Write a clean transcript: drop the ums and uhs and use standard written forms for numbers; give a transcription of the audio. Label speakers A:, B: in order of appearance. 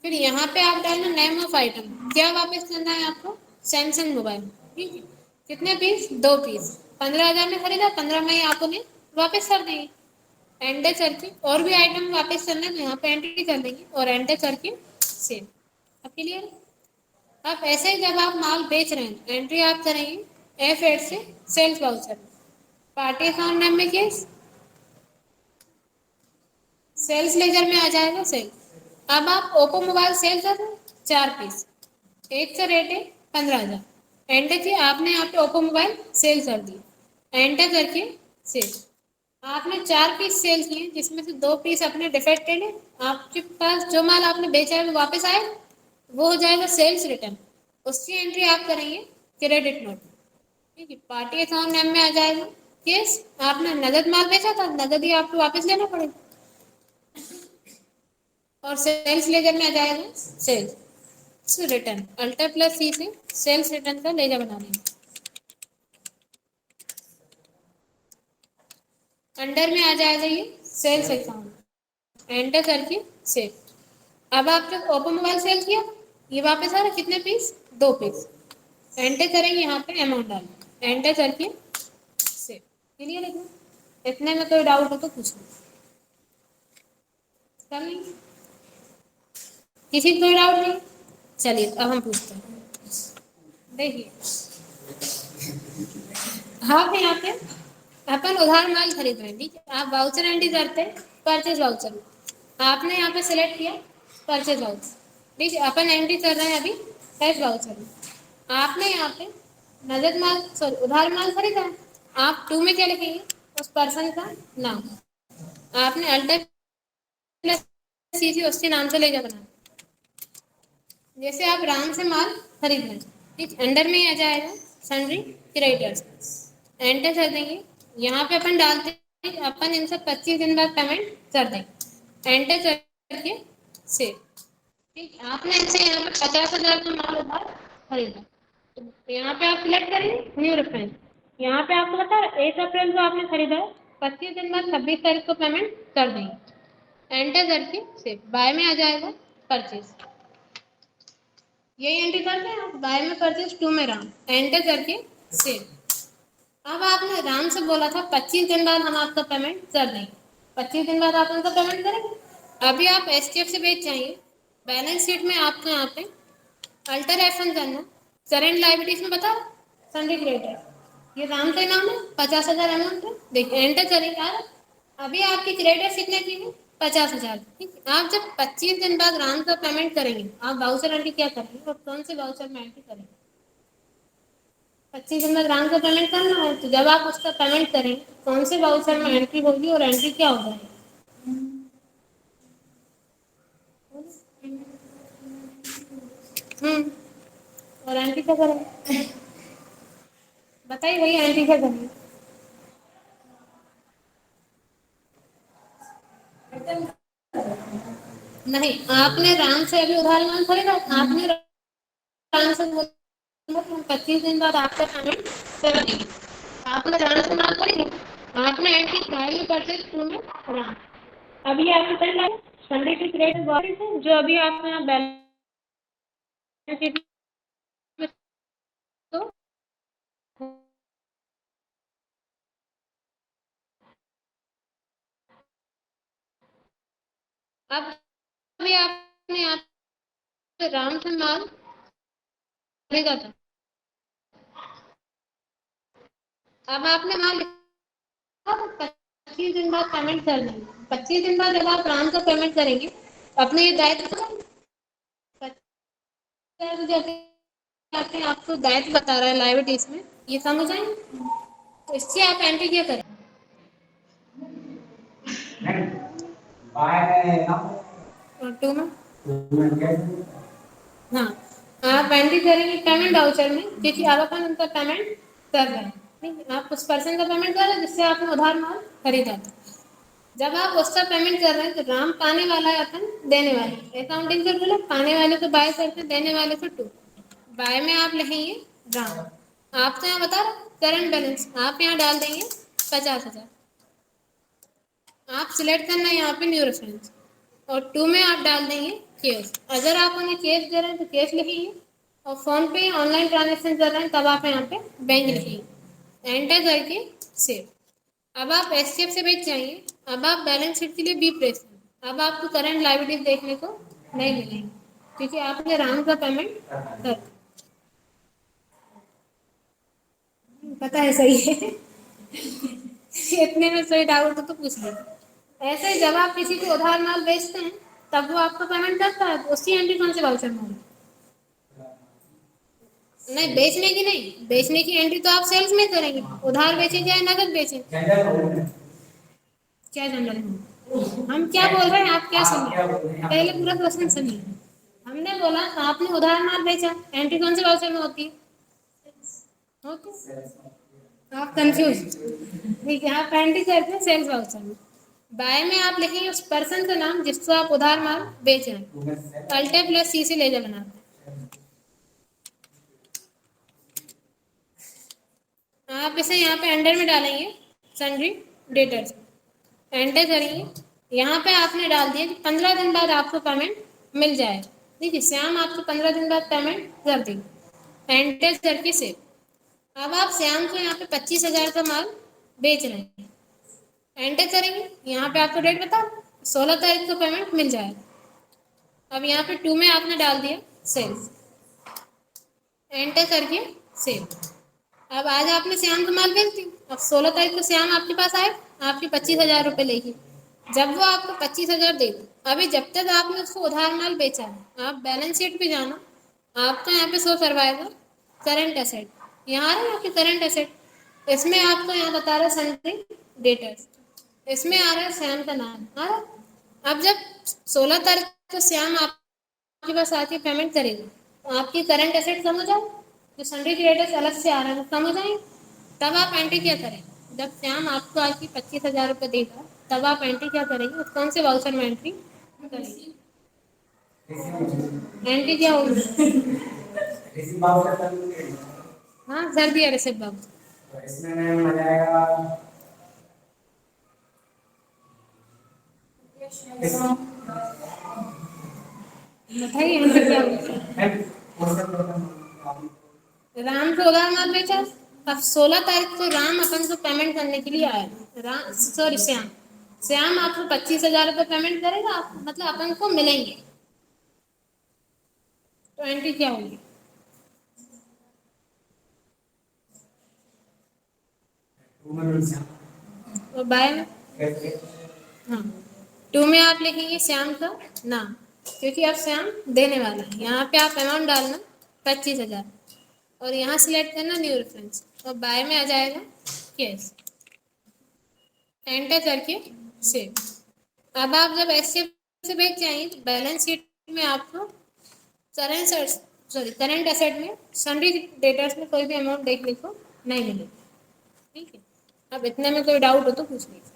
A: फिर यहाँ पे आप डालना नेम ऑफ आइटम, क्या वापस करना है आपको, सैमसंग मोबाइल, ठीक है। कितने पीस, 2 पीस, 15,000 में खरीदा, 15 में ही आपने वापस कर देंगे। एंटर करके और भी आइटम वापस करना है तो यहाँ पे एंट्री कर देंगे और एंटर करके सेव। अब क्लियर। अब ऐसे ही जब आप माल बेच रहे हैं एंट्री आप करेंगे F8 से sales voucher, party account name में केस सेल्स लेजर में आ जाएगा सेल। अब आप ओप्पो मोबाइल सेल कर रहे हैं 4 पीस, एक का रेट है 15,000, एंटर किया आपने यहाँ पे ओप्पो मोबाइल सेल कर दिया, एंटर करके सेल। आपने 4 पीस सेल किए जिसमें से 2 पीस अपने डिफेक्टेड है, आपके पास जो माल आपने बेचा है वो वापस आए, वो हो जाएगा सेल्स रिटर्न, उसकी एंट्री आप करेंगे क्रेडिट नोट, ठीक है। पार्टी अकाउंट नेम में आ जाएगा केस आपने नगद माल बेचा था, नगद ही आपको वापस लेना पड़ेगा, और सेल्स लेजर में आ जाएगा सेल्स रिटर्न, अल्टर प्लस सी से सेल्स रिटर्न का लेजर बना देंगे। अंडर में आ जाएगा ये सेल्स अकाउंट, एंटर करके सेव। अब आपने ओप्पो मोबाइल सेल किया, ये वापस आ रहा है कितने पीस, 2 पीस, एंटर करेंगे यहाँ पे अमाउंट डाल, एंटर करके सेव। क्लियर है क्या? इतने में कोई डाउट हो तो पूछ लो, कर लेंगे। किसी को कोई डाउट नहीं, चलिए अब हम पूछते हैं। देखिए हाँ यहाँ पे अपन उधार माल खरीद रहे हैं, ठीक है। आप वाउचर एंट्री करते हैं परचेज वाउचर, आपने यहाँ पे सिलेक्ट किया परचेज वाउचर, ठीक है। अपन एंट्री कर रहे हैं अभी कैश वाउचर में, आपने यहाँ पे नगद माल सॉरी उधार माल खरीदा है, आप 2 में क्या लिखेंगे, उस पर्सन का नाम, आपने अल्टर सीसी उसके नाम से ले जाना, जैसे आप राम से माल खरीद रहे हैं, ठीक। अंडर में आ जाएगा सन्ड्री क्रेडिटर्स, एंटर कर देंगे। यहाँ पे अपन डालते हैं अपन इनसे 25 दिन बाद पेमेंट कर देंगे, एंटर करके सेव, ठीक। आपने इनसे यहाँ पे 50,000 का माल उधार खरीदा, तो यहाँ पे आप सिलेक्ट करेंगे न्यू रेफरेंस, यहाँ पे आपको बता 1 अप्रैल को आपने खरीदा है, 25 दिन बाद 26 तारीख को पेमेंट कर देंगे, एंटर करके सेव। बाय में आ जाएगा परचेज, यही एंट्री करते हैं आप, बाय में परचेज 2 में राम, एंटर करके सेव। अब आपने राम से बोला था 25 दिन बाद हम आपका पेमेंट कर देंगे, 25 दिन बाद आप उनका पेमेंट करेंगे। अभी आप STF से बेच जाइए, बैलेंस शीट में आपको यहाँ पे अल्टर F1 करना, करेंट लाइबिलिटीज में बता सन्ड्री क्रेडिटर, ये राम का नाम है, 50,000 अमाउंट है, देखिए एंटर करेंगे यार। अभी आपकी क्रेडिट कितने की है, 50,000, ठीक है। आप जब 25 दिन बाद राम का पेमेंट करेंगे, आप वाउचर एंट्री क्या करेंगे और कौन से वाउचर में एंट्री करेंगे, 25 दिन बाद राम का पेमेंट करना है, तो जब आप उसका पेमेंट करेंगे कौन से वाउचर में एंट्री होगी और एंट्री क्या हो जाएगी, और एंट्री क्या करेंगे, बताइए भैया एंट्री क्या करेंगे। नहीं, आपने राम से अभी उधार माल खरीदा, आपने राम से बोला 25 दिन बाद आपका पेमेंट कर देंगे, आपने राम से माल खरीदा, आपने एंट्री फाइल में परचेज में राम, अभी आपको चल रहा है संडे की क्रेडिट वॉरेंट है जो अभी आपको यहाँ बैलेंस शीट में, तो अब अभी आपने यहाँ पे राम से माल खरीदा था, अब आपने माल 25 दिन बाद पेमेंट कर देंगे, 25 दिन बाद जब आप राम का पेमेंट करेंगे अपने ये दायित्व आपको दायित्व बता रहा है लाइबिलिटीज में, ये समझ आए, तो इससे आप एंट्री क्या करें और 2 में, हाँ आप एंट्री करेंगे पेमेंट वाउचर में, क्योंकि अब अपन उनका पेमेंट कर रहे हैं, ठीक है। आप उस पर्सन का पेमेंट कर रहे हैं जिससे आपने उधार माल खरीदा था, जब आप उसका पेमेंट कर रहे हैं तो राम पाने वाला है, अपन देने वाले, अकाउंटिंग से बोले पाने वाले को बाय करते, देने वाले को 2, बाय में आप लिखेंगे राम, आप तो यहाँ बता रहे करंट बैलेंस आप यहाँ डाल देंगे 50,000, आप सिलेक्ट करना है यहाँ पे न्यू रेफरेंस, और 2 में आप डाल देंगे केस। अगर आप उन्हें केस दे रहे हैं तो केस लिखिए, और फोन पे ऑनलाइन ट्रांजेक्शन कर रहे हैं तब आप यहाँ पे बैंक लिखिए, एंटर करके सेव। अब आप एसकेप से बैठ जाइए। अब आप बैलेंस शीट के लिए बी प्रेस करें। अब आपको करंट लायबिलिटीज देखने को नहीं मिलेंगे क्योंकि आपने राम का पेमेंट कर, पता है सही है। इतने में कोई डाउट हो तो पूछ लीजिए। ऐसे ही जब आप किसी को उधार माल बेचते हैं तब वो आपको पेमेंट करता है, तो उसकी एंट्री कौन से वाउचर में होगी? नहीं, बेचने की नहीं, बेचने की एंट्री तो आप सेल्स में करेंगे। उधार बेचे चाहे नगद बेचे, क्या जनरल में हम क्या बोल रहे हैं, आप क्या सुन रहे हैं? पहले पूरा क्वेश्चन सुनिए। हमने बोला आपने उधार माल बेचा, एंट्री कौन से वाउचर में होती है? ओके, आप कंफ्यूज, ठीक है। आप एंट्री करते हैं सेल्स वाउचर में। बाय में आप लिखेंगे उस पर्सन का नाम जिसको आप उधार माल बेच रहे हैं, अल्टे प्लस सी से लेजर बनाते हैं। आप इसे यहाँ पे अंडर में डालेंगे, सन्ड्री डेटर्स, एंटर करेंगे। यहाँ पे आपने डाल दिया कि 15 दिन बाद आपको पेमेंट मिल जाए। देखिए श्याम आपको 15 दिन बाद पेमेंट कर देगी, एंटर करके सेव। अब आप श्याम को यहाँ पे 25,000 का माल बेच रहे हैं, एंटर करेंगे। यहाँ पे आपको डेट बता, 16 तारीख को पेमेंट मिल जाएगा। अब यहाँ पे 2 में आपने डाल दिया सेल्स, एंटर करके सेव। अब आज आपने श्याम को माल बेच दी। अब 16 तारीख को श्याम आपके पास आए, आपके 25,000 रुपये लेके। जब वो आपको 25,000 दे दे, अभी जब तक आपने उसको उधार माल बेचा है, आप बैलेंस शीट पे जाना, आपको यहाँ पे शो करवाएगा करंट एसेट। यहाँ आ रहा है आपके करंट एसेट, इसमें आपको यहाँ बता रहा है सन्ड्री डेटर्स, इसमें आ रहा है श्याम का नाम आ रहा है। अब जब 16 तारीख को श्याम आपके पास आके पेमेंट करेगा तो आपकी करंट एसेट कम हो जाए, जो सन्ड्री क्रेडिटर्स अलग से आ रहा है वो कम हो जाएंगे। तब आप एंट्री क्या करें, जब श्याम आपको आके 25,000 रुपये देगा तब आप एंट्री क्या करेंगे, उस कौन से वाउचर में एंट्री करेंगे? एंट्री क्या होगी? हाँ कर दिया रिसिप्ट बाबू। इसमें मजा आएगा। बताइए एंट्री क्या होगी? राम को उधार माल बेचा। अब 16 तारीख को राम अपन को पेमेंट करने के लिए आया, राम सॉरी श्याम, श्याम आपको 25,000 रुपये पेमेंट करेगा, आप मतलब अपन को मिलेंगे, तो एंट्री क्या होगी? तो बाय में, हाँ 2 में आप लिखेंगे श्याम का नाम, क्योंकि अब श्याम देने वाला है। यहाँ पे आप अमाउंट डालना 25,000 और यहाँ सिलेक्ट करना न्यू रेफरेंस, और बाय में आ जाएगा केस, एंटर करके सेव। अब आप जब एससीएफ से बैठ जाएंगे तो बैलेंस शीट में आपको करंट एसेट में सन्ड्री डेटर्स में कोई भी अमाउंट देखने को नहीं मिलेगी। ठीक है, अब इतने में कोई डाउट हो तो पूछ लीजिए।